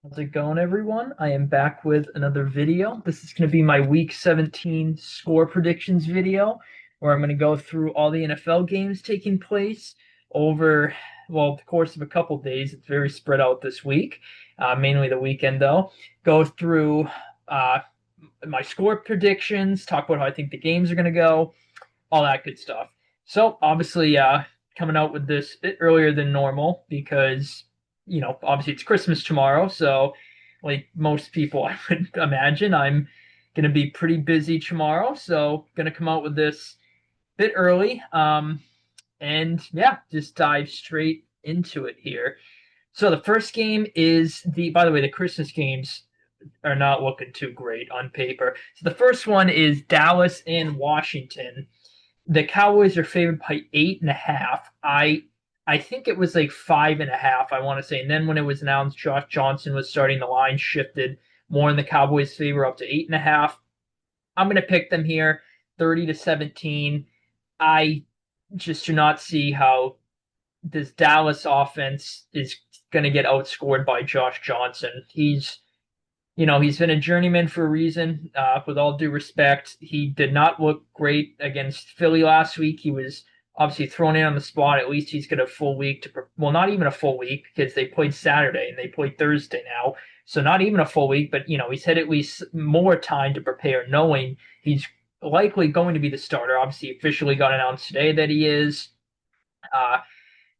How's it going, everyone? I am back with another video. This is going to be my Week 17 score predictions video, where I'm going to go through all the NFL games taking place over, well, the course of a couple days. It's very spread out this week, mainly the weekend, though. Go through uh, my score predictions, talk about how I think the games are going to go, all that good stuff. So, obviously, coming out with this a bit earlier than normal because obviously it's Christmas tomorrow. So, like most people, I would imagine, I'm going to be pretty busy tomorrow. So, going to come out with this a bit early. And yeah, just dive straight into it here. So, the first game is by the way, the Christmas games are not looking too great on paper. So, the first one is Dallas and Washington. The Cowboys are favored by 8.5. I think it was like 5.5, I want to say. And then when it was announced Josh Johnson was starting, the line shifted more in the Cowboys' favor up to 8.5. I'm going to pick them here, 30-17. I just do not see how this Dallas offense is going to get outscored by Josh Johnson. He's been a journeyman for a reason. With all due respect, he did not look great against Philly last week. He was obviously thrown in on the spot. At least he's got a full week well, not even a full week because they played Saturday and they played Thursday now. So not even a full week, but he's had at least more time to prepare, knowing he's likely going to be the starter. Obviously, officially got announced today that he is. Uh,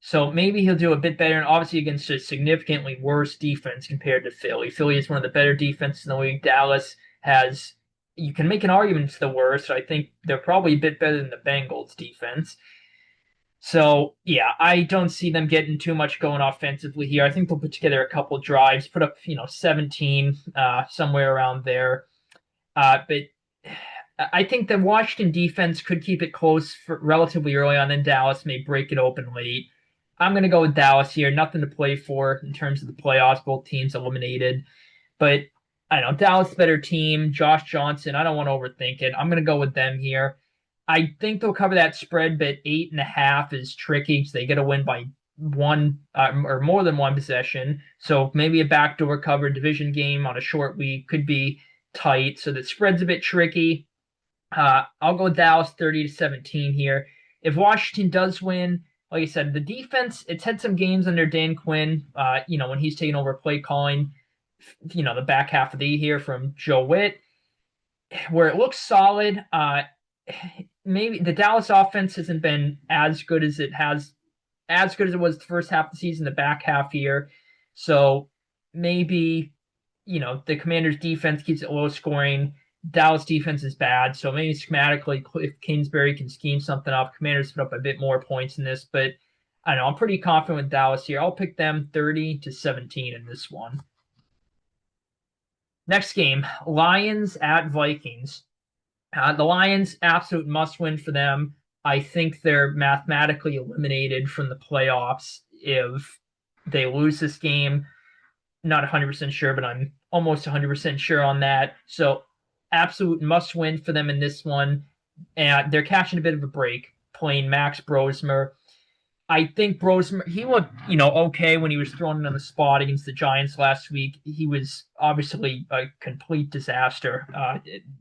so maybe he'll do a bit better, and obviously against a significantly worse defense compared to Philly. Philly is one of the better defenses in the league. Dallas has, you can make an argument it's the worst. I think they're probably a bit better than the Bengals defense. So yeah, I don't see them getting too much going offensively here. I think they'll put together a couple drives, put up 17, somewhere around there. But I think the Washington defense could keep it close for relatively early on, then Dallas may break it open late. I'm going to go with Dallas here. Nothing to play for in terms of the playoffs. Both teams eliminated. But I don't know. Dallas better team. Josh Johnson. I don't want to overthink it. I'm going to go with them here. I think they'll cover that spread, but 8.5 is tricky because they get a win by one or more than one possession. So maybe a backdoor cover division game on a short week could be tight. So the spread's a bit tricky. I'll go Dallas 30-17 here. If Washington does win, like I said, the defense, it's had some games under Dan Quinn, when he's taken over play calling, the back half of the year from Joe Witt, where it looks solid. Maybe the Dallas offense hasn't been as good as it was the first half of the season, the back half here. So maybe, the Commanders defense keeps it low scoring. Dallas defense is bad, so maybe schematically, if Kingsbury can scheme something up, Commanders put up a bit more points in this. But I don't know, I'm pretty confident with Dallas here. I'll pick them 30-17 in this one. Next game, Lions at Vikings. The Lions, absolute must win for them. I think they're mathematically eliminated from the playoffs if they lose this game. Not 100% sure, but I'm almost 100% sure on that. So absolute must win for them in this one. And they're catching a bit of a break playing Max Brosmer. I think Brosmer, he looked, okay when he was thrown in on the spot against the Giants last week. He was obviously a complete disaster,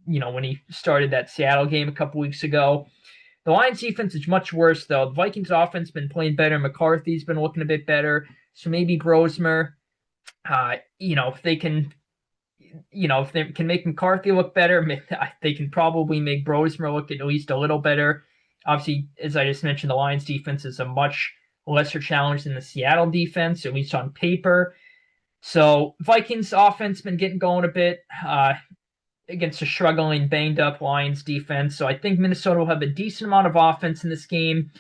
when he started that Seattle game a couple weeks ago. The Lions defense is much worse, though. The Vikings offense has been playing better. McCarthy's been looking a bit better. So maybe Brosmer, if they can if they can make McCarthy look better, they can probably make Brosmer look at least a little better. Obviously, as I just mentioned, the Lions defense is a much lesser challenge than the Seattle defense, at least on paper. So Vikings offense been getting going a bit against a struggling, banged up Lions defense. So I think Minnesota will have a decent amount of offense in this game.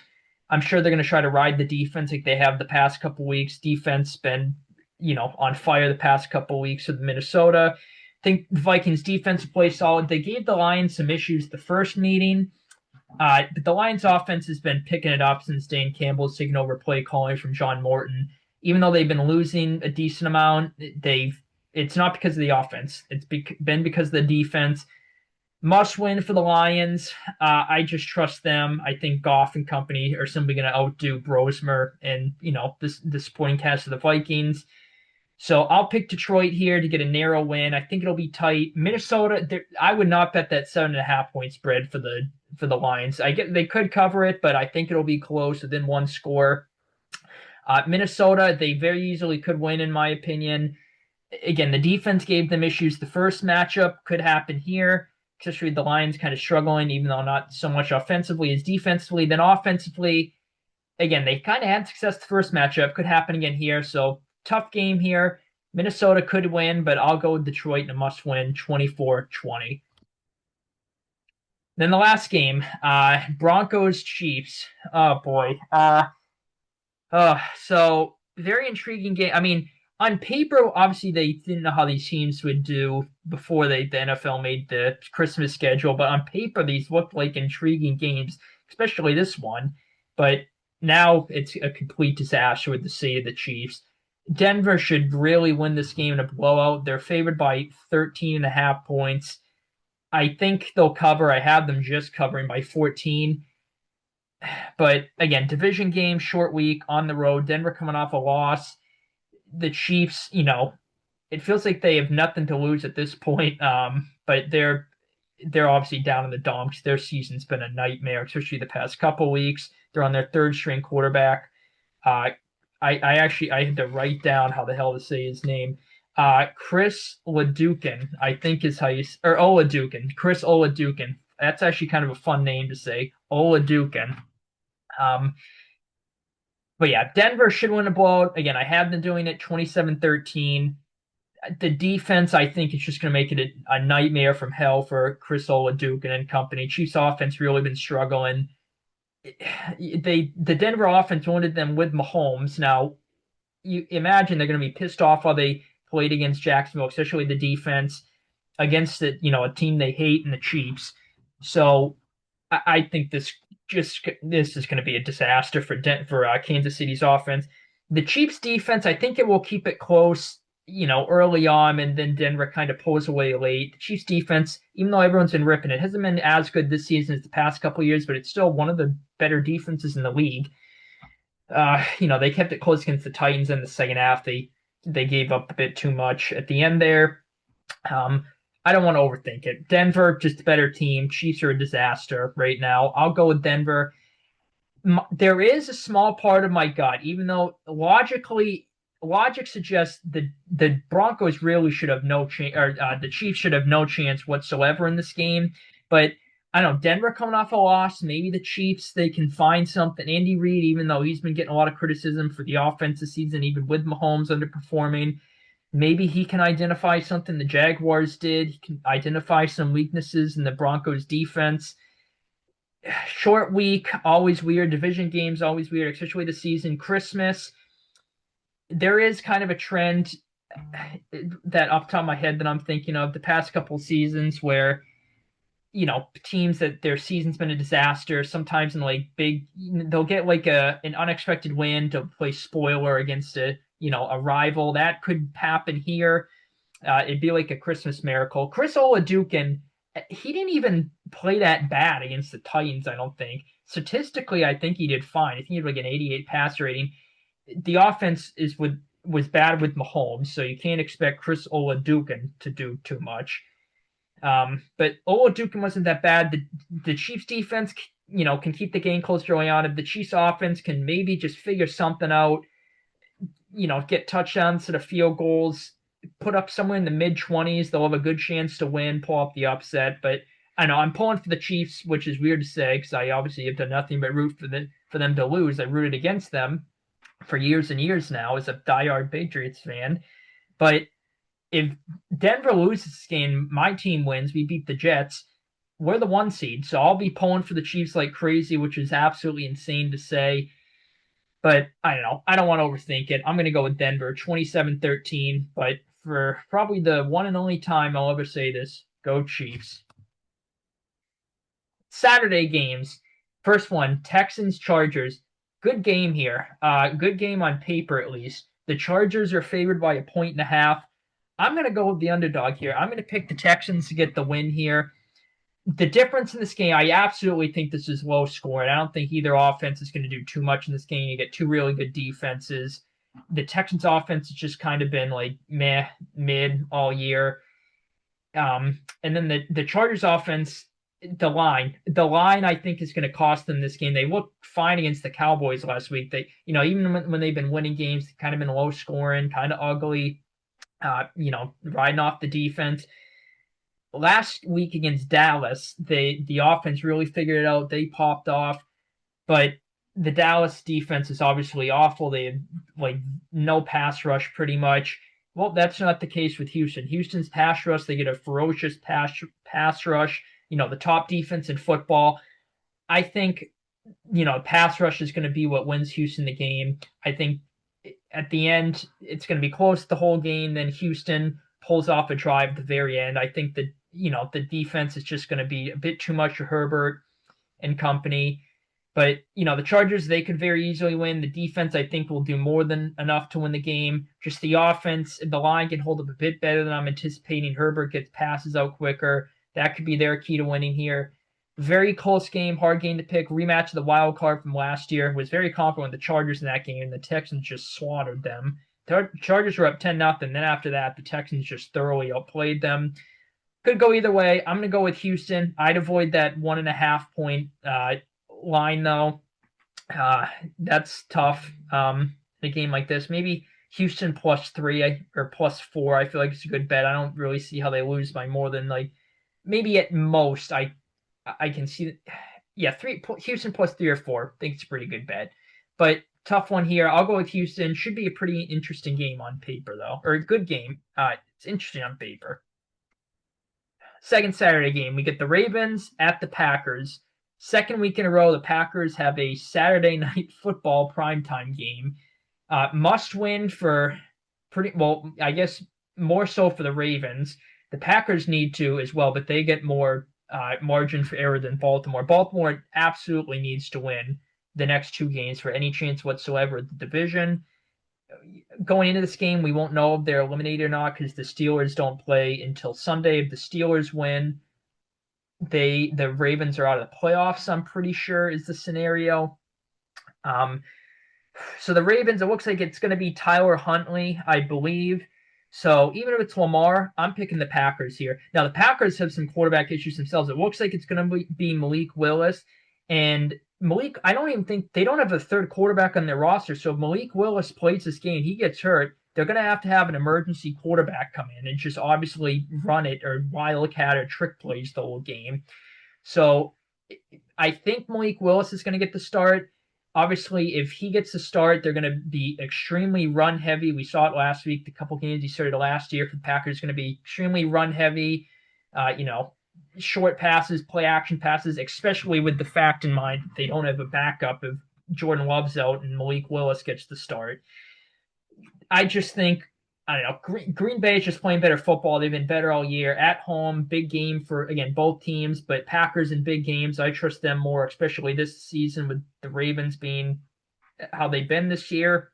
I'm sure they're going to try to ride the defense like they have the past couple weeks. Defense been on fire the past couple of weeks with Minnesota. I think the Vikings defense play solid. They gave the Lions some issues the first meeting, but the Lions offense has been picking it up since Dan Campbell's taken over play calling from John Morton. Even though they've been losing a decent amount, it's not because of the offense. It's been because of the defense. Must win for the Lions. I just trust them. I think Goff and company are simply going to outdo Brosmer and the supporting cast of the Vikings. So I'll pick Detroit here to get a narrow win. I think it'll be tight. Minnesota, I would not bet that 7.5 point spread for the Lions. I get they could cover it, but I think it'll be close within one score. Minnesota, they very easily could win, in my opinion. Again, the defense gave them issues. The first matchup could happen here, especially with the Lions kind of struggling, even though not so much offensively as defensively. Then offensively, again, they kind of had success the first matchup. Could happen again here. So tough game here. Minnesota could win, but I'll go with Detroit in a must win 24-20. Then the last game, Broncos Chiefs. Oh boy. So very intriguing game. I mean, on paper, obviously they didn't know how these teams would do before the NFL made the Christmas schedule, but on paper these looked like intriguing games, especially this one. But now it's a complete disaster with the city of the Chiefs. Denver should really win this game in a blowout. They're favored by 13.5 points. I think they'll cover. I have them just covering by 14. But again, division game, short week on the road. Denver coming off a loss. The Chiefs, it feels like they have nothing to lose at this point. But they're obviously down in the dumps. Their season's been a nightmare, especially the past couple weeks. They're on their third string quarterback. I had to write down how the hell to say his name. Chris Oladokun, I think is how you, or Oladokun, Chris Oladokun. That's actually kind of a fun name to say, Oladokun. But yeah, Denver should win a blowout. Again, I have them doing it 27-13. The defense, I think, is just going to make it a nightmare from hell for Chris Oladokun and company. Chiefs offense really been struggling. The Denver offense wanted them with Mahomes. Now, you imagine they're going to be pissed off while they played against Jacksonville, especially the defense against a team they hate in the Chiefs. So I think this is going to be a disaster for Kansas City's offense. The Chiefs defense, I think it will keep it close, early on, and then Denver kind of pulls away late. The Chiefs defense, even though everyone's been ripping it, hasn't been as good this season as the past couple of years, but it's still one of the better defenses in the league. They kept it close against the Titans in the second half. They gave up a bit too much at the end there. I don't want to overthink it. Denver, just a better team. Chiefs are a disaster right now. I'll go with Denver. There is a small part of my gut, even though logic suggests the Broncos really should have no chance, or the Chiefs should have no chance whatsoever in this game. But I don't know, Denver coming off a loss, maybe the Chiefs, they can find something. Andy Reid, even though he's been getting a lot of criticism for the offense this season, even with Mahomes underperforming, maybe he can identify something the Jaguars did. He can identify some weaknesses in the Broncos defense. Short week, always weird. Division games, always weird, especially the season. Christmas, there is kind of a trend that off the top of my head that I'm thinking of the past couple seasons where, teams that their season's been a disaster. Sometimes in like they'll get like an unexpected win to play spoiler against a rival. That could happen here. It'd be like a Christmas miracle. Chris Oladokun, he didn't even play that bad against the Titans, I don't think. Statistically, I think he did fine. I think he had like an 88 passer rating. The offense was bad with Mahomes, so you can't expect Chris Oladokun to do too much. But Oladokun wasn't that bad. The Chiefs defense, can keep the game close early on. If the Chiefs offense can maybe just figure something out, get touchdowns to the field goals, put up somewhere in the mid-20s, they'll have a good chance to win, pull up the upset. But I know I'm pulling for the Chiefs, which is weird to say because I obviously have done nothing but root for them to lose. I rooted against them for years and years now as a diehard Patriots fan. But if Denver loses this game, my team wins, we beat the Jets, we're the 1 seed. So I'll be pulling for the Chiefs like crazy, which is absolutely insane to say. But I don't know. I don't want to overthink it. I'm going to go with Denver 27-13. But for probably the one and only time I'll ever say this, go Chiefs. Saturday games. First one, Texans-Chargers. Good game here. Good game on paper, at least. The Chargers are favored by 1.5. I'm going to go with the underdog here. I'm going to pick the Texans to get the win here. The difference in this game, I absolutely think this is low scoring. I don't think either offense is going to do too much in this game. You get two really good defenses. The Texans offense has just kind of been like mid all year. And then the Chargers offense, the line I think is going to cost them this game. They looked fine against the Cowboys last week. They, even when they've been winning games, kind of been low scoring, kind of ugly. Riding off the defense. Last week against Dallas, the offense really figured it out. They popped off, but the Dallas defense is obviously awful. They have like no pass rush pretty much. Well, that's not the case with Houston. Houston's pass rush, they get a ferocious pass rush. The top defense in football. I think pass rush is going to be what wins Houston the game. I think at the end it's going to be close the whole game. Then Houston pulls off a drive at the very end. I think that the defense is just going to be a bit too much for Herbert and company. But, the Chargers, they could very easily win. The defense, I think, will do more than enough to win the game. Just the offense, the line can hold up a bit better than I'm anticipating. Herbert gets passes out quicker. That could be their key to winning here. Very close game, hard game to pick. Rematch of the wild card from last year. Was very confident with the Chargers in that game, and the Texans just slaughtered them. The Chargers were up 10-0. Then after that, the Texans just thoroughly outplayed them. Could go either way. I'm going to go with Houston. I'd avoid that 1.5 point line, though. That's tough in a game like this. Maybe Houston +3 or +4. I feel like it's a good bet. I don't really see how they lose by more than maybe at most. I can see, yeah, Houston +3 or 4. I think it's a pretty good bet, but tough one here. I'll go with Houston. Should be a pretty interesting game on paper, though, or a good game. It's interesting on paper. Second Saturday game, we get the Ravens at the Packers. Second week in a row, the Packers have a Saturday night football primetime game. Must win for I guess more so for the Ravens. The Packers need to as well, but they get more margin for error than Baltimore. Baltimore absolutely needs to win the next 2 games for any chance whatsoever at the division. Going into this game, we won't know if they're eliminated or not because the Steelers don't play until Sunday. If the Steelers win, the Ravens are out of the playoffs, I'm pretty sure, is the scenario. So the Ravens, it looks like it's going to be Tyler Huntley, I believe. So even if it's Lamar, I'm picking the Packers here. Now, the Packers have some quarterback issues themselves. It looks like it's going to be Malik Willis. And Malik, I don't even think they don't have a third quarterback on their roster. So if Malik Willis plays this game, he gets hurt, they're going to have an emergency quarterback come in and just obviously run it or wildcat or trick plays the whole game. So I think Malik Willis is going to get the start. Obviously, if he gets the start, they're going to be extremely run heavy. We saw it last week. The couple games he started last year for the Packers is going to be extremely run heavy. Short passes, play action passes, especially with the fact in mind that they don't have a backup if Jordan Love's out and Malik Willis gets the start. I just think, I don't know, Green Bay is just playing better football. They've been better all year. At home, big game for, again, both teams, but Packers in big games, I trust them more, especially this season with the Ravens being how they've been this year.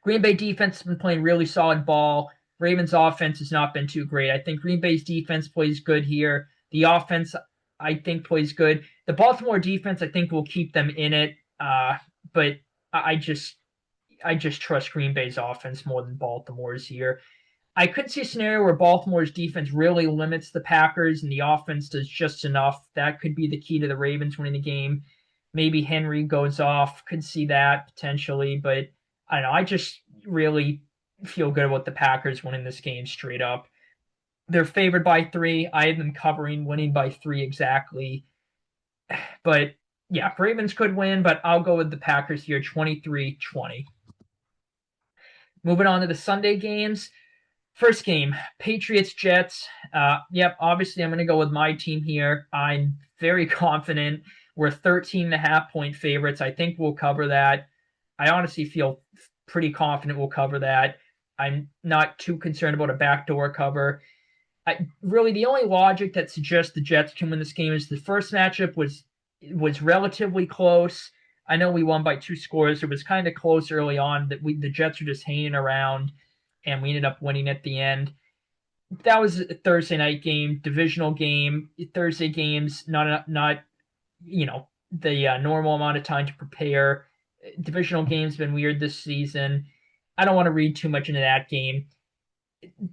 Green Bay defense has been playing really solid ball. Ravens offense has not been too great. I think Green Bay's defense plays good here. The offense, I think, plays good. The Baltimore defense, I think, will keep them in it. But I just trust Green Bay's offense more than Baltimore's here. I could see a scenario where Baltimore's defense really limits the Packers and the offense does just enough. That could be the key to the Ravens winning the game. Maybe Henry goes off. Could see that potentially. But I don't know. I just really feel good about the Packers winning this game straight up. They're favored by 3. I have them covering, winning by 3 exactly. But yeah, Ravens could win, but I'll go with the Packers here, 23-20. Moving on to the Sunday games. First game, Patriots-Jets. Obviously I'm going to go with my team here. I'm very confident. We're 13.5 point favorites. I think we'll cover that. I honestly feel pretty confident we'll cover that. I'm not too concerned about a backdoor cover. Really, the only logic that suggests the Jets can win this game is the first matchup was relatively close. I know we won by 2 scores. It was kind of close early on. That the Jets were just hanging around, and we ended up winning at the end. That was a Thursday night game, divisional game. Thursday games, not the normal amount of time to prepare. Divisional games been weird this season. I don't want to read too much into that game.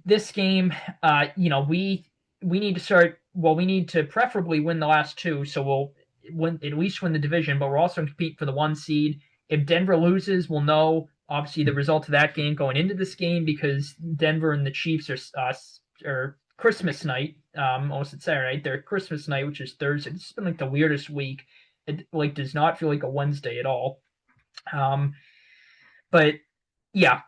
This game, we need to start. Well, we need to preferably win the last two, so we'll at least win the division. But we're also compete for the one seed. If Denver loses, we'll know obviously the result of that game going into this game because Denver and the Chiefs are Christmas night. Almost it's Saturday night. They're Christmas night, which is Thursday. It's been like the weirdest week. It like does not feel like a Wednesday at all. Um, but yeah,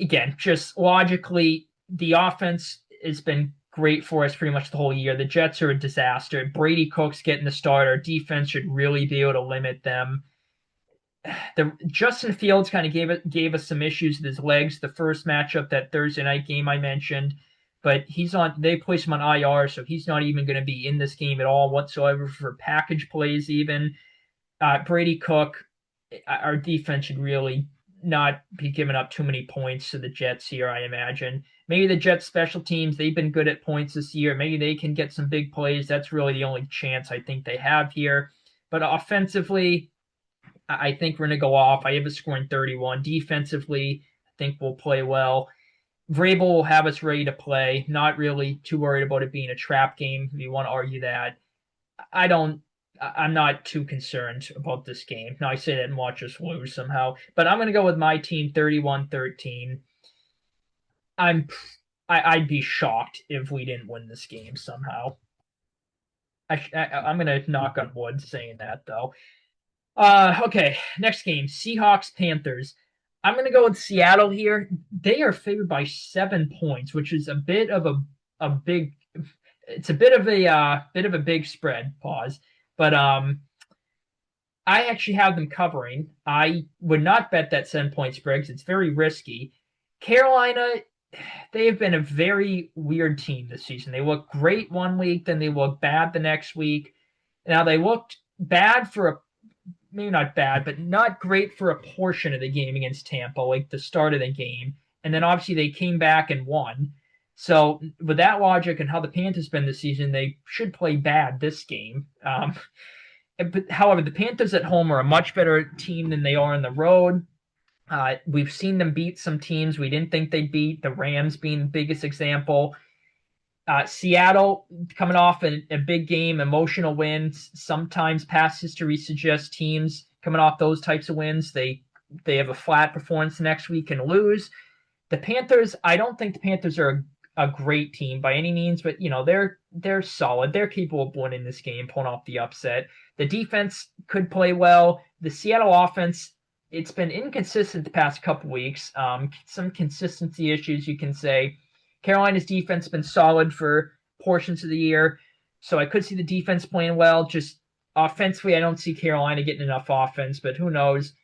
again, just logically, the offense has been great for us pretty much the whole year. The Jets are a disaster. Brady Cook's getting the start. Our defense should really be able to limit them. The Justin Fields kind of gave us some issues with his legs. The first matchup, that Thursday night game I mentioned, but he's on. They placed him on IR, so he's not even going to be in this game at all whatsoever for package plays. Even Brady Cook, our defense should really not be giving up too many points to the Jets here, I imagine. Maybe the Jets special teams, they've been good at points this year. Maybe they can get some big plays. That's really the only chance I think they have here. But offensively, I think we're going to go off. I have a scoring 31. Defensively, I think we'll play well. Vrabel will have us ready to play. Not really too worried about it being a trap game, if you want to argue that. I don't I'm not too concerned about this game. Now I say that and watch us lose somehow, but I'm going to go with my team 31-13. I'm I'd be shocked if we didn't win this game somehow. I'm going to knock on wood saying that though. Okay, next game, Seahawks Panthers. I'm going to go with Seattle here. They are favored by 7 points, which is a bit of a big it's a bit of a big spread. Pause. But I actually have them covering. I would not bet that 7 point spread. It's very risky. Carolina, they have been a very weird team this season. They look great one week, then they look bad the next week. Now they looked bad for maybe not bad, but not great for a portion of the game against Tampa, like the start of the game. And then obviously they came back and won. So with that logic and how the Panthers been this season, they should play bad this game. But however, the Panthers at home are a much better team than they are on the road. We've seen them beat some teams we didn't think they'd beat. The Rams being the biggest example. Seattle coming off a big game, emotional wins. Sometimes past history suggests teams coming off those types of wins, they have a flat performance next week and lose. The Panthers, I don't think the Panthers are a great team by any means, but they're solid. They're capable of winning this game, pulling off the upset. The defense could play well. The Seattle offense, it's been inconsistent the past couple weeks. Some consistency issues, you can say. Carolina's defense has been solid for portions of the year, so I could see the defense playing well. Just offensively, I don't see Carolina getting enough offense, but who knows?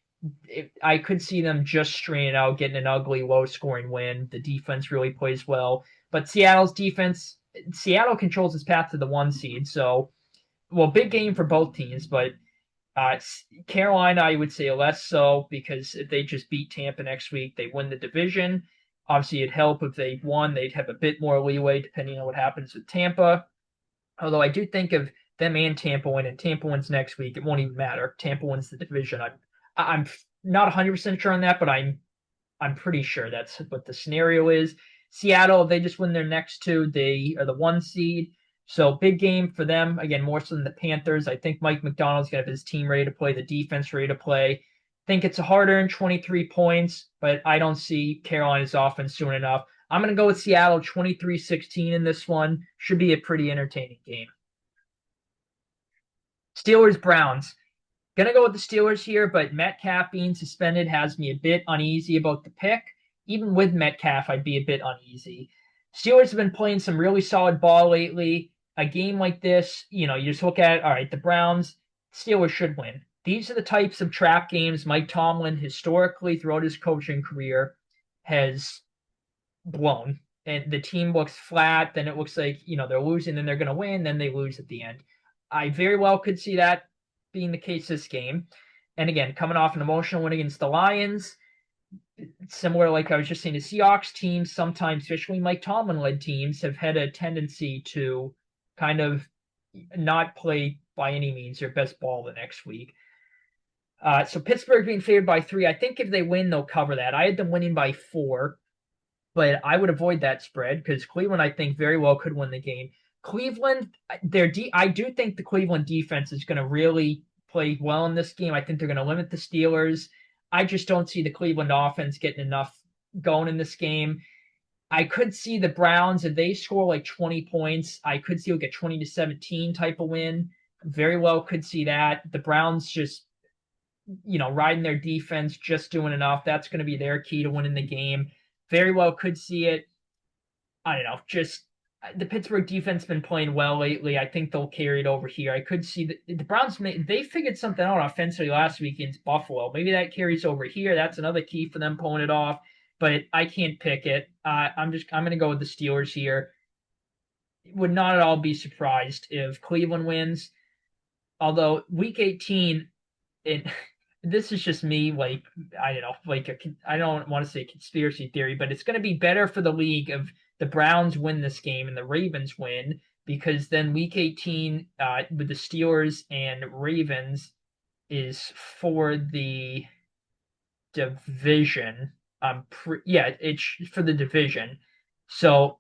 I could see them just straining out, getting an ugly, low-scoring win. The defense really plays well, but Seattle's defense, Seattle controls its path to the one seed. So, well, big game for both teams, but Carolina, I would say less so because if they just beat Tampa next week, they win the division. Obviously, it'd help if they won. They'd have a bit more leeway depending on what happens with Tampa. Although I do think of them and Tampa win, and Tampa wins next week, it won't even matter. Tampa wins the division. I'm not 100% sure on that, but I'm pretty sure that's what the scenario is. Seattle, if they just win their next two, they are the one seed. So big game for them. Again, more so than the Panthers. I think Mike McDonald's going to have his team ready to play, the defense ready to play. Think it's a hard-earned 23 points, but I don't see Carolina's offense soon enough. I'm going to go with Seattle 23-16 in this one. Should be a pretty entertaining game. Steelers-Browns. Going to go with the Steelers here, but Metcalf being suspended has me a bit uneasy about the pick. Even with Metcalf, I'd be a bit uneasy. Steelers have been playing some really solid ball lately. A game like this, you just look at it, all right, the Browns, Steelers should win. These are the types of trap games Mike Tomlin historically throughout his coaching career has blown. And the team looks flat, then it looks like, they're losing, then they're going to win, then they lose at the end. I very well could see that being the case this game. And again, coming off an emotional win against the Lions, similar like I was just saying, the Seahawks teams, sometimes, especially Mike Tomlin-led teams, have had a tendency to kind of not play by any means their best ball the next week. So Pittsburgh being favored by 3. I think if they win, they'll cover that. I had them winning by 4, but I would avoid that spread because Cleveland, I think, very well could win the game. Cleveland, I do think the Cleveland defense is going to really play well in this game. I think they're going to limit the Steelers. I just don't see the Cleveland offense getting enough going in this game. I could see the Browns if they score like 20 points. I could see like a 20-17 type of win. Very well could see that. The Browns just riding their defense, just doing enough. That's going to be their key to winning the game. Very well could see it. I don't know. Just the Pittsburgh defense been playing well lately. I think they'll carry it over here. I could see the Browns. They figured something out offensively last week against Buffalo. Maybe that carries over here. That's another key for them pulling it off. But I can't pick it. I'm going to go with the Steelers here. Would not at all be surprised if Cleveland wins. Although week 18, it this is just me, like, I don't know, like I don't want to say conspiracy theory, but it's going to be better for the league if the Browns win this game and the Ravens win, because then week 18 with the Steelers and Ravens is for the division. Yeah, it's for the division. So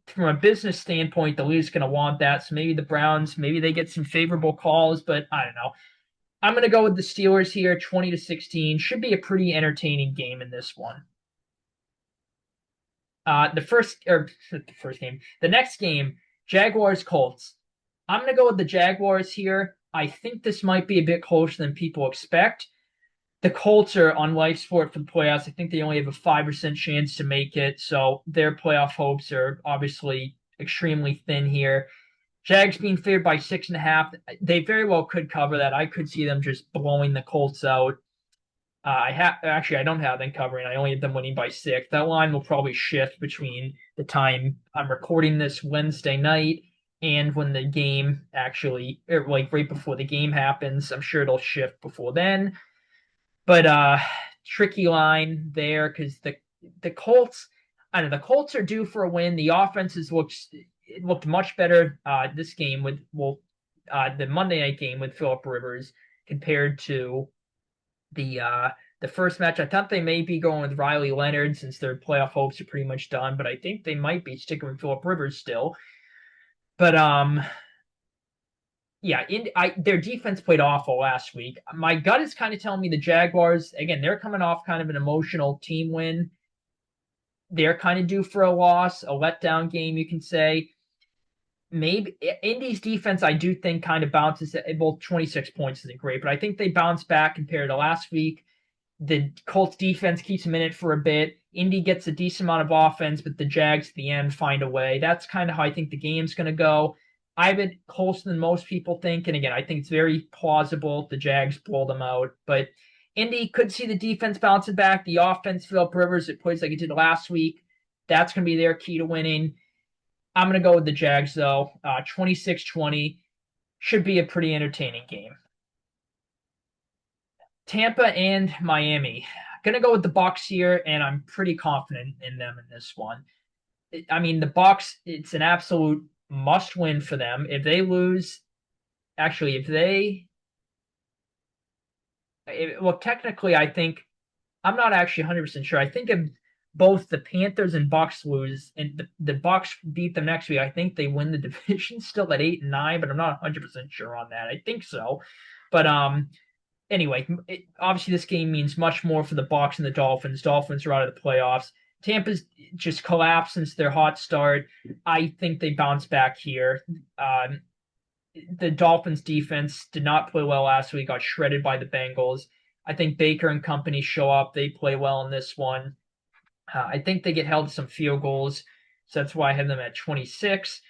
from a business standpoint, the league's going to want that. So maybe the Browns, maybe they get some favorable calls, but I don't know. I'm going to go with the Steelers here, 20-16. Should be a pretty entertaining game in this one. The next game, Jaguars Colts. I'm going to go with the Jaguars here. I think this might be a bit closer than people expect. The Colts are on life support for the playoffs. I think they only have a 5% chance to make it, so their playoff hopes are obviously extremely thin here. Jags being favored by 6.5. They very well could cover that. I could see them just blowing the Colts out. I don't have them covering. I only have them winning by 6. That line will probably shift between the time I'm recording this Wednesday night and when the game actually, or like right before the game happens. I'm sure it'll shift before then. But tricky line there because the Colts, I don't know, the Colts are due for a win. The offenses looked much better this game with the Monday night game with Philip Rivers compared to the first match. I thought they may be going with Riley Leonard since their playoff hopes are pretty much done, but I think they might be sticking with Philip Rivers still. But yeah, their defense played awful last week. My gut is kind of telling me the Jaguars, again, they're coming off kind of an emotional team win. They're kind of due for a loss, a letdown game, you can say. Maybe Indy's defense, I do think, kind of bounces. Well, 26 points isn't great, but I think they bounce back compared to last week. The Colts defense keeps them in it for a bit. Indy gets a decent amount of offense, but the Jags at the end find a way. That's kind of how I think the game's going to go. I have it closer than most people think. And again, I think it's very plausible the Jags blow them out. But Indy could see the defense bouncing back. The offense, Philip Rivers, it plays like it did last week. That's going to be their key to winning. I'm going to go with the Jags, though. 26-20 should be a pretty entertaining game. Tampa and Miami. Going to go with the Bucs here, and I'm pretty confident in them in this one. I mean, the Bucs, it's an absolute must-win for them. If they lose, actually, well, technically, I think I'm not actually 100% sure. I think if both the Panthers and Bucs lose and the Bucs beat them next week, I think they win the division still at 8-9, but I'm not 100% sure on that. I think so. But anyway, obviously this game means much more for the Bucs and the Dolphins. Dolphins are out of the playoffs. Tampa's just collapsed since their hot start. I think they bounce back here. The Dolphins defense did not play well last week, got shredded by the Bengals. I think Baker and company show up. They play well in this one. I think they get held to some field goals, so that's why I have them at 26.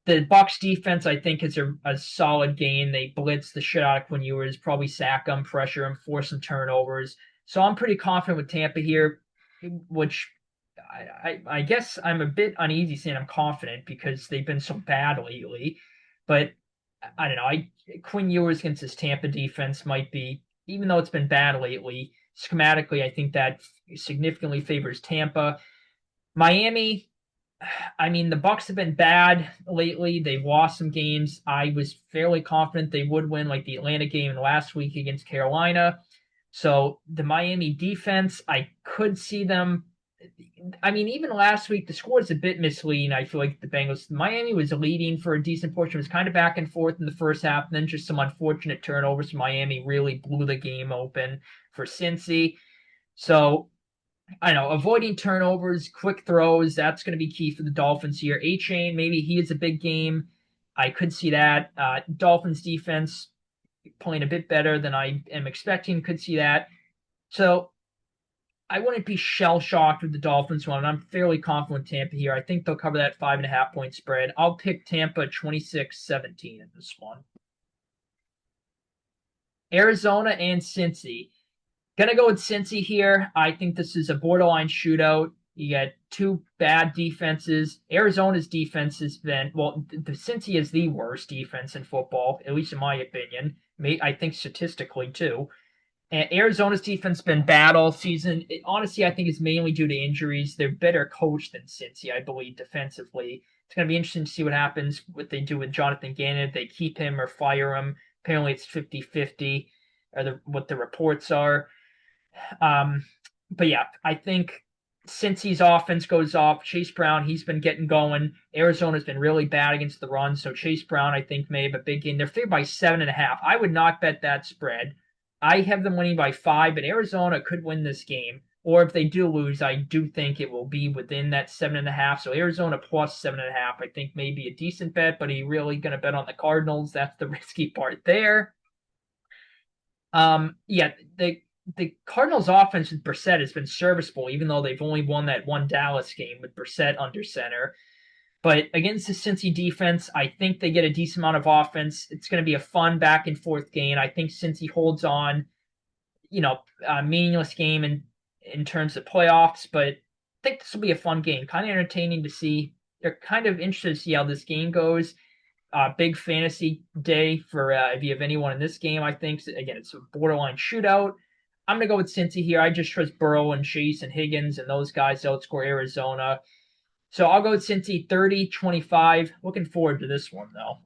The Bucs defense, I think, is a solid game. They blitz the shit out of Quinn Ewers, probably sack him, pressure him, force some turnovers. So I'm pretty confident with Tampa here, which I guess I'm a bit uneasy saying I'm confident because they've been so bad lately. But I don't know. Quinn Ewers against his Tampa defense might be, even though it's been bad lately, schematically, I think that significantly favors Tampa. Miami, I mean, the Bucs have been bad lately. They've lost some games. I was fairly confident they would win, like the Atlanta game last week against Carolina. So the Miami defense, I could see them. I mean, even last week, the score is a bit misleading. I feel like the Bengals, Miami was leading for a decent portion. It was kind of back and forth in the first half, and then just some unfortunate turnovers. Miami really blew the game open for Cincy. So I know avoiding turnovers, quick throws, that's going to be key for the Dolphins here. A-Chain, maybe he is a big game. I could see that. Dolphins defense playing a bit better than I am expecting. Could see that. So I wouldn't be shell shocked with the Dolphins one. I'm fairly confident with Tampa here. I think they'll cover that 5.5 point spread. I'll pick Tampa 26-17 in this one. Arizona and Cincy. Gonna go with Cincy here. I think this is a borderline shootout. You got two bad defenses. Arizona's defense has been, well, the Cincy is the worst defense in football, at least in my opinion. I think statistically too. And Arizona's defense has been bad all season. Honestly, I think it's mainly due to injuries. They're better coached than Cincy, I believe, defensively. It's going to be interesting to see what happens, what they do with Jonathan Gannon, if they keep him or fire him. Apparently, it's 50-50, or what the reports are. But yeah, I think Cincy's offense goes off. Chase Brown, he's been getting going. Arizona's been really bad against the run, so Chase Brown, I think, may have a big game. They're favored by 7.5. I would not bet that spread. I have them winning by 5, but Arizona could win this game. Or if they do lose, I do think it will be within that 7.5. So Arizona plus 7.5, I think may be a decent bet, but are you really going to bet on the Cardinals? That's the risky part there. Yeah, the Cardinals' offense with Brissett has been serviceable, even though they've only won that one Dallas game with Brissett under center. But against the Cincy defense, I think they get a decent amount of offense. It's going to be a fun back and forth game. I think Cincy holds on, meaningless game in terms of playoffs, but I think this will be a fun game. Kind of entertaining to see. They're kind of interested to see how this game goes. Big fantasy day for if you have anyone in this game, I think. Again, it's a borderline shootout. I'm going to go with Cincy here. I just trust Burrow and Chase and Higgins and those guys to outscore Arizona. So I'll go with Cincy 30-25. Looking forward to this one, though.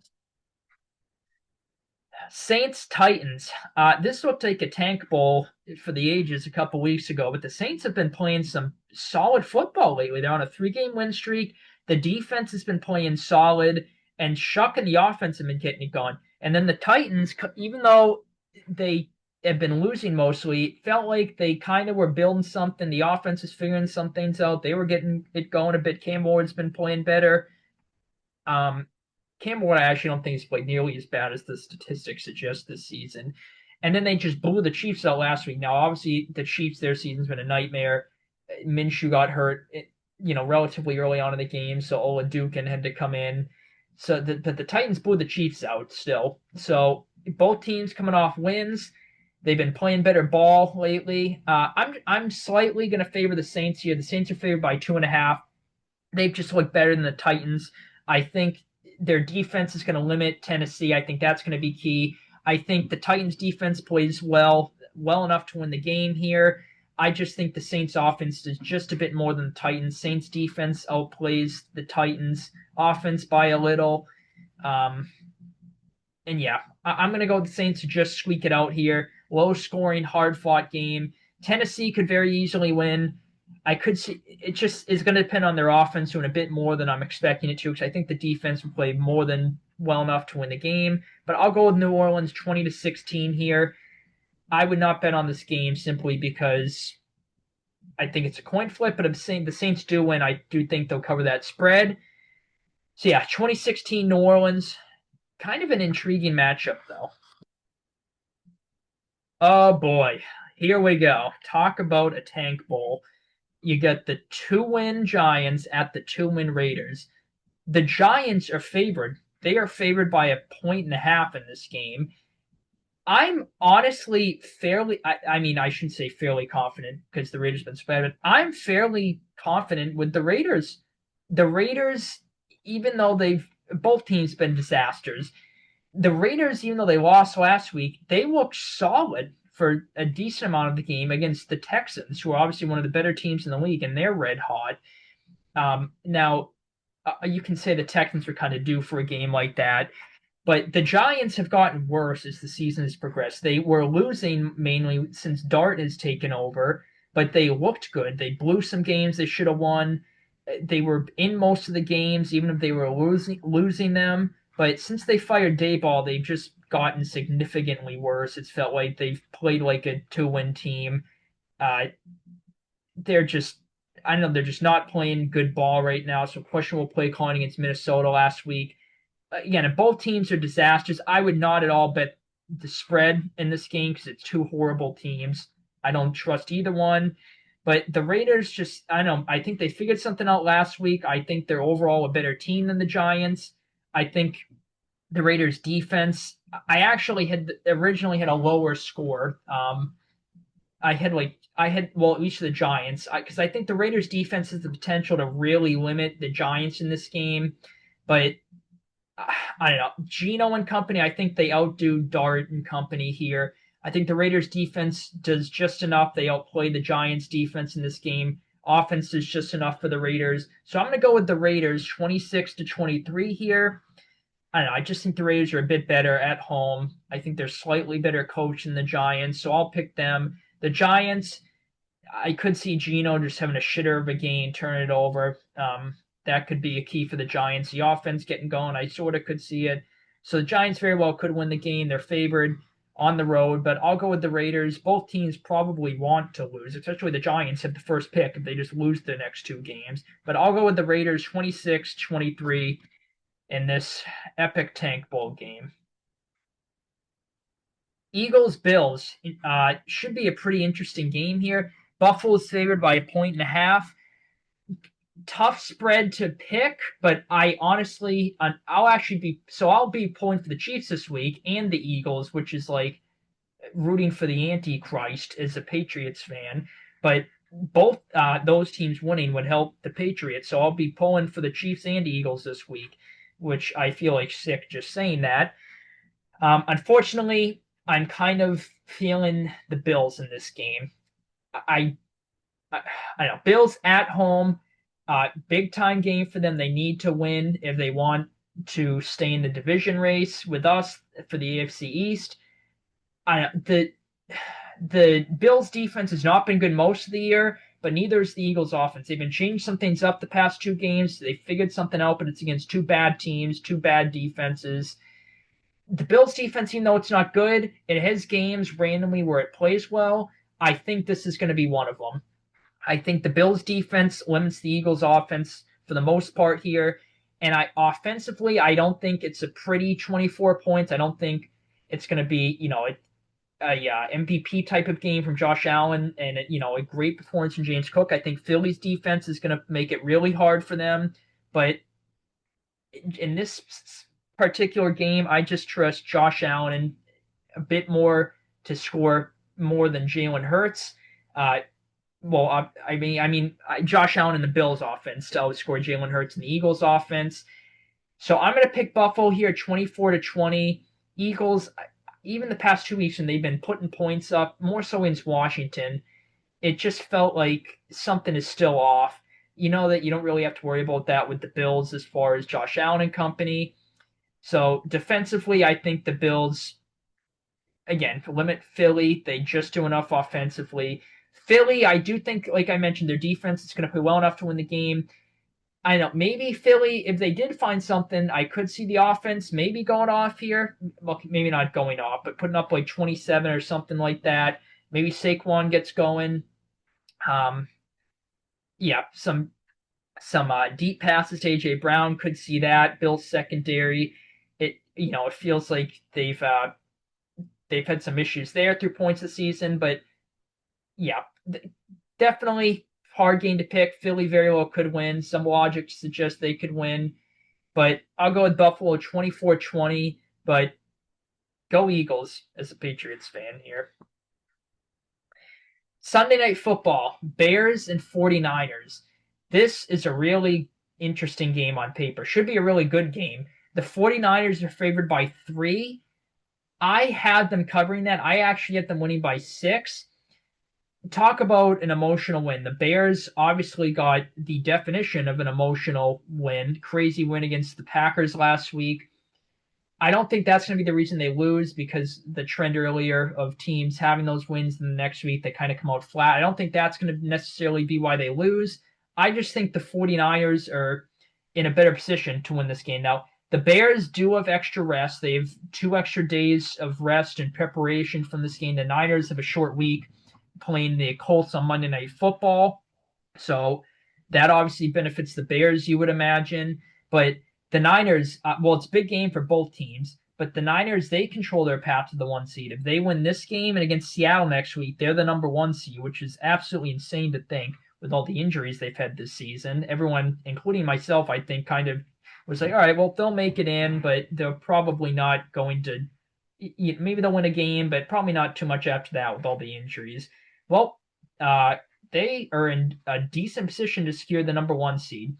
Saints Titans. This looked like a tank bowl for the ages a couple weeks ago, but the Saints have been playing some solid football lately. They're on a 3-game win streak. The defense has been playing solid, and Shuck and the offense have been getting it going. And then the Titans, even though they have been losing mostly, felt like they kind of were building something. The offense is figuring some things out. They were getting it going a bit. Cam Ward's been playing better. Cam Ward, I actually don't think he's played nearly as bad as the statistics suggest this season. And then they just blew the Chiefs out last week. Now, obviously, the Chiefs, their season's been a nightmare. Minshew got hurt, relatively early on in the game, so Olajuwon had to come in. So the Titans blew the Chiefs out still. So both teams coming off wins. They've been playing better ball lately. I'm slightly going to favor the Saints here. The Saints are favored by 2.5. They've just looked better than the Titans. I think their defense is going to limit Tennessee. I think that's going to be key. I think the Titans defense plays well enough to win the game here. I just think the Saints offense is just a bit more than the Titans. Saints defense outplays the Titans offense by a little. And yeah, I'm going to go with the Saints to just squeak it out here. Low scoring, hard fought game. Tennessee could very easily win. I could see it just is going to depend on their offense doing a bit more than I'm expecting it to, because I think the defense will play more than well enough to win the game. But I'll go with New Orleans 20-16 here. I would not bet on this game simply because I think it's a coin flip, but I'm saying the Saints do win. I do think they'll cover that spread. So yeah, 2016 New Orleans. Kind of an intriguing matchup, though. Oh boy, here we go. Talk about a tank bowl. You got the 2-win Giants at the 2-win Raiders. The Giants are favored. They are favored by 1.5 in this game. I'm honestly I shouldn't say fairly confident because the Raiders have been split, but I'm fairly confident with the Raiders. The Raiders, even though both teams been disasters, the Raiders, even though they lost last week, they looked solid for a decent amount of the game against the Texans, who are obviously one of the better teams in the league, and they're red hot. Now, you can say the Texans are kind of due for a game like that. But the Giants have gotten worse as the season has progressed. They were losing mainly since Dart has taken over, but they looked good. They blew some games they should have won. They were in most of the games, even if they were losing them. But since they fired Dayball, they've just gotten significantly worse. It's felt like they've played like a two-win team. Uh, they're just I don't know, they're just not playing good ball right now. So questionable play calling against Minnesota last week. Again, if both teams are disasters, I would not at all bet the spread in this game because it's two horrible teams. I don't trust either one. But the Raiders just, I don't know, I think they figured something out last week. I think they're overall a better team than the Giants. I think the Raiders defense, I actually had originally had a lower score. Well, at least the Giants, because I think the Raiders defense has the potential to really limit the Giants in this game. But I don't know. Geno and company, I think they outdo Dart and company here. I think the Raiders defense does just enough. They outplay the Giants defense in this game. Offense is just enough for the Raiders. So I'm going to go with the Raiders 26-23 here. I don't know. I just think the Raiders are a bit better at home. I think they're slightly better coached than the Giants, so I'll pick them. The Giants, I could see Geno just having a shitter of a game, turn it over. That could be a key for the Giants. The offense getting going, I sort of could see it. So the Giants very well could win the game. They're favored on the road, but I'll go with the Raiders. Both teams probably want to lose, especially the Giants have the first pick if they just lose the next two games. But I'll go with the Raiders 26-23 in this epic tank bowl game. Eagles Bills should be a pretty interesting game here. Buffalo is favored by 1.5. Tough spread to pick, but I honestly, I'll be pulling for the Chiefs this week and the Eagles, which is like rooting for the Antichrist as a Patriots fan. But both those teams winning would help the Patriots, so I'll be pulling for the Chiefs and Eagles this week, which I feel like sick just saying that. Unfortunately, I'm kind of feeling the Bills in this game. I, I know Bills at home, big time game for them. They need to win if they want to stay in the division race with us for the AFC East. The Bills defense has not been good most of the year, but neither is the Eagles offense. They've been changing some things up the past two games. They figured something out, but it's against two bad teams, two bad defenses. The Bills defense, even though it's not good, it has games randomly where it plays well. I think this is going to be one of them. I think the Bills defense limits the Eagles offense for the most part here. And offensively, I don't think it's a pretty 24 points. I don't think it's going to be, a MVP type of game from Josh Allen and a great performance from James Cook. I think Philly's defense is going to make it really hard for them. But in this particular game, I just trust Josh Allen a bit more to score more than Jalen Hurts. Josh Allen and the Bills offense to outscore Jalen Hurts and the Eagles offense. So I'm going to pick Buffalo here 24-20. Eagles, even the past 2 weeks when they've been putting points up, more so against Washington, it just felt like something is still off. You know that you don't really have to worry about that with the Bills as far as Josh Allen and company. So defensively, I think the Bills, again, limit Philly. They just do enough offensively. Philly, I do think, like I mentioned, their defense is going to play well enough to win the game. I know, maybe Philly, if they did find something, I could see the offense maybe going off here. Well, maybe not going off, but putting up like 27 or something like that. Maybe Saquon gets going. Some deep passes to A.J. Brown, could see that. Bill's secondary, it feels like they've had some issues there through points this season, but yeah, definitely hard game to pick. Philly very well could win. Some logic suggests they could win, but I'll go with Buffalo 24-20, but go Eagles as a Patriots fan here. Sunday Night Football, Bears and 49ers. This is a really interesting game on paper. Should be a really good game. The 49ers are favored by 3. I had them covering that. I actually had them winning by 6. Talk about an emotional win. The Bears obviously got the definition of an emotional win. Crazy win against the Packers last week. I don't think that's going to be the reason they lose, because the trend earlier of teams having those wins in the next week, they kind of come out flat. I don't think that's going to necessarily be why they lose. I just think the 49ers are in a better position to win this game. Now, the Bears do have extra rest. They have 2 extra days of rest and preparation from this game. The Niners have a short week playing the Colts on Monday Night Football. So that obviously benefits the Bears, you would imagine. But the Niners, well, it's a big game for both teams, but the Niners, they control their path to the 1 seed. If they win this game and against Seattle next week, they're the number 1 seed, which is absolutely insane to think with all the injuries they've had this season. Everyone, including myself, I think, kind of was like, all right, well, they'll make it in, but they're probably not going to. Maybe they'll win a game, but probably not too much after that with all the injuries. Well, they are in a decent position to secure the number 1 seed.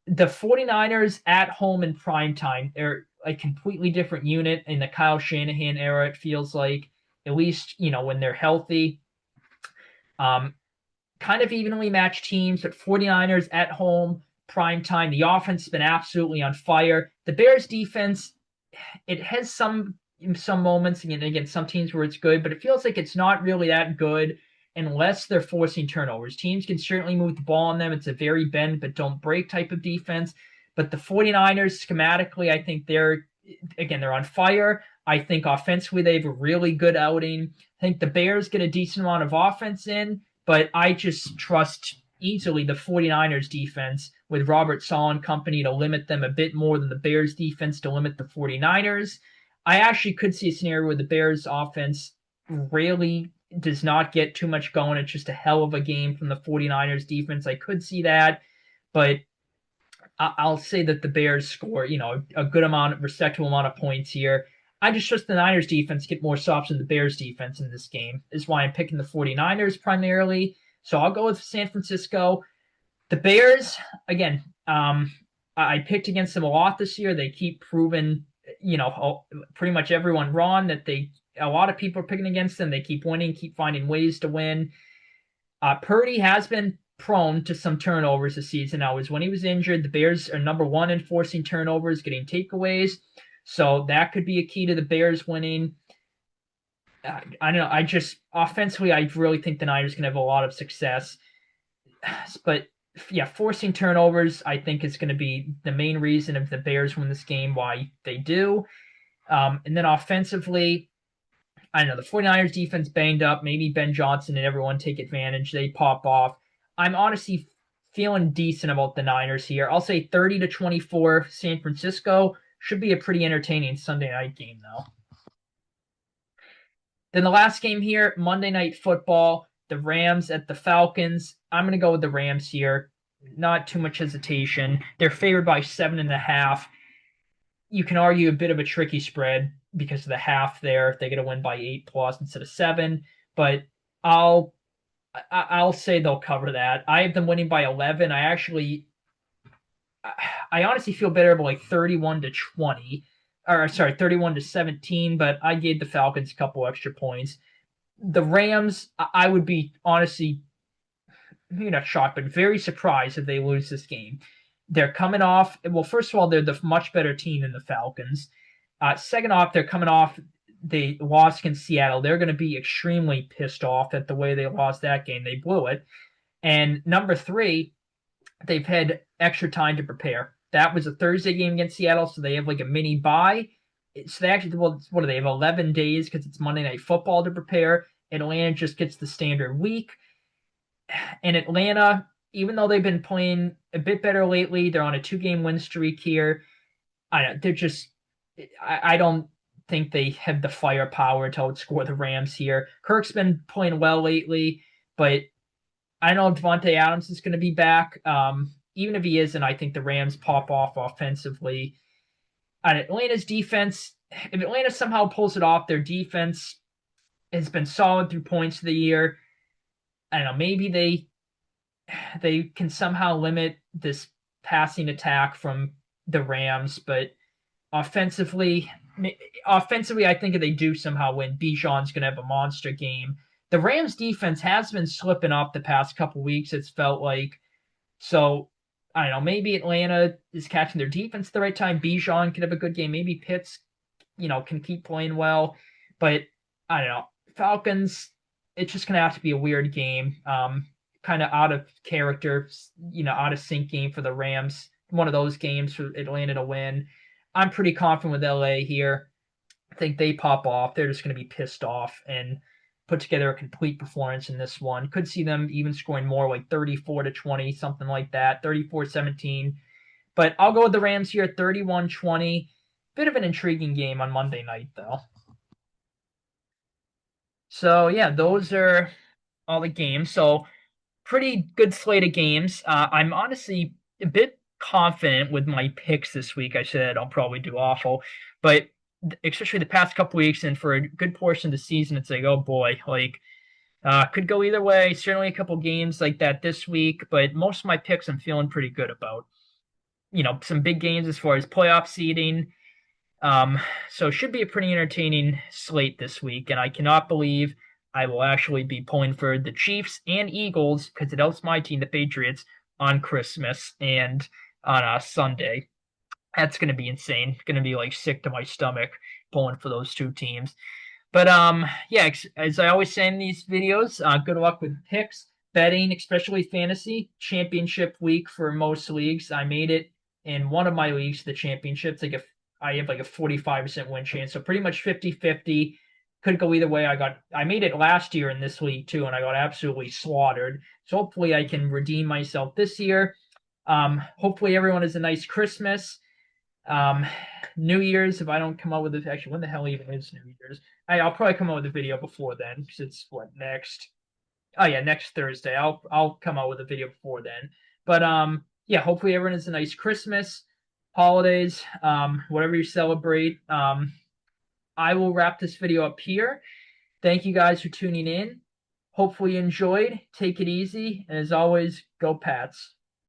The 49ers at home in prime time, they're a completely different unit in the Kyle Shanahan era, it feels like, at least, when they're healthy. Kind of evenly matched teams, but 49ers at home, prime time. The offense has been absolutely on fire. The Bears defense, it has some moments, and again, some teams where it's good, but it feels like it's not really that good unless they're forcing turnovers. Teams can certainly move the ball on them. It's a very bend but don't break type of defense. But the 49ers, schematically, I think they're on fire. I think offensively they have a really good outing. I think the Bears get a decent amount of offense in, but I just trust easily the 49ers defense with Robert Saleh and company to limit them a bit more than the Bears defense to limit the 49ers. I actually could see a scenario where the Bears offense really does not get too much going. It's just a hell of a game from the 49ers defense. I could see that, but I'll say that the Bears score, a good amount, respectable amount of points here. I just trust the Niners defense get more stops than the Bears defense in this game. Is why I'm picking the 49ers primarily. So I'll go with San Francisco. The Bears, again, I picked against them a lot this year. They keep proving, pretty much everyone wrong, that a lot of people are picking against them. They keep winning, keep finding ways to win. Purdy has been prone to some turnovers this season. Now, when he was injured, the Bears are number 1 in forcing turnovers, getting takeaways. So that could be a key to the Bears winning. I don't know. I just, offensively, I really think the Niners can have a lot of success. But yeah, forcing turnovers, I think, is going to be the main reason if the Bears win this game, why they do. And then offensively, I don't know, the 49ers defense banged up. Maybe Ben Johnson and everyone take advantage. They pop off. I'm honestly feeling decent about the Niners here. I'll say 30-24 San Francisco. Should be a pretty entertaining Sunday night game, though. Then the last game here, Monday Night Football, the Rams at the Falcons. I'm going to go with the Rams here. Not too much hesitation. They're favored by 7.5. You can argue a bit of a tricky spread because of the half there. If they get a win by 8+ instead of 7, but I'll say they'll cover that. I have them winning by 11. I honestly feel better about like 31-20, or sorry, 31-17. But I gave the Falcons a couple extra points. The Rams, I would be honestly, maybe not shocked, but very surprised if they lose this game. They're coming off, well, first of all, they're the much better team than the Falcons. Second off, they're coming off the loss against Seattle. They're going to be extremely pissed off at the way they lost that game. They blew it. And number 3, they've had extra time to prepare. That was a Thursday game against Seattle, so they have like a mini bye. So they actually, well, what do they have, 11 days because it's Monday Night Football to prepare. Atlanta just gets the standard week. And Atlanta, even though they've been playing a bit better lately, they're on a 2-game win streak here. I don't think they have the firepower to outscore the Rams here. Kirk's been playing well lately, but I don't know if Devontae Adams is going to be back. Even if he isn't, I think the Rams pop off offensively. And Atlanta's defense, if Atlanta somehow pulls it off, their defense has been solid through points of the year. I don't know, maybe they can somehow limit this passing attack from the Rams, but offensively, I think if they do somehow win, Bijan's going to have a monster game. The Rams defense has been slipping up the past couple weeks, it's felt like. So, I don't know, maybe Atlanta is catching their defense at the right time. Bijan could have a good game. Maybe Pitts can keep playing well. But I don't know. Falcons, it's just gonna have to be a weird game. Kind of out of character, out of sync game for the Rams. One of those games for Atlanta to win. I'm pretty confident with LA here. I think they pop off. They're just going to be pissed off and put together a complete performance in this one. Could see them even scoring more, like 34-20, something like that, 34-17. But I'll go with the Rams here, 31-20. Bit of an intriguing game on Monday night, though. So, yeah, those are all the games. So, pretty good slate of games. I'm honestly a bit confident with my picks this week. I said I'll probably do awful, but especially the past couple weeks and for a good portion of the season, it's like, oh boy, like could go either way. Certainly a couple games like that this week, but most of my picks I'm feeling pretty good about. Some big games as far as playoff seeding. So it should be a pretty entertaining slate this week, and I cannot believe I will actually be pulling for the Chiefs and Eagles because it helps my team, the Patriots, on Christmas and on a Sunday. That's going to be insane. Going to be like sick to my stomach pulling for those two teams. But yeah, as I always say in these videos, good luck with picks, betting, especially fantasy. Championship week for most leagues. I made it in one of my leagues, the championships. I have like a 45% win chance, so pretty much 50-50. Could go either way. I made it last year in this league too, and I got absolutely slaughtered. So hopefully I can redeem myself this year. Hopefully everyone has a nice Christmas. New Year's, if I don't come up with it, actually, when the hell even is New Year's? I'll probably come up with a video before then, because it's what next? Oh yeah, next Thursday. I'll come out with a video before then. But yeah, hopefully everyone has a nice Christmas, holidays, whatever you celebrate. I will wrap this video up here. Thank you guys for tuning in. Hopefully you enjoyed. Take it easy, and as always, go Pats.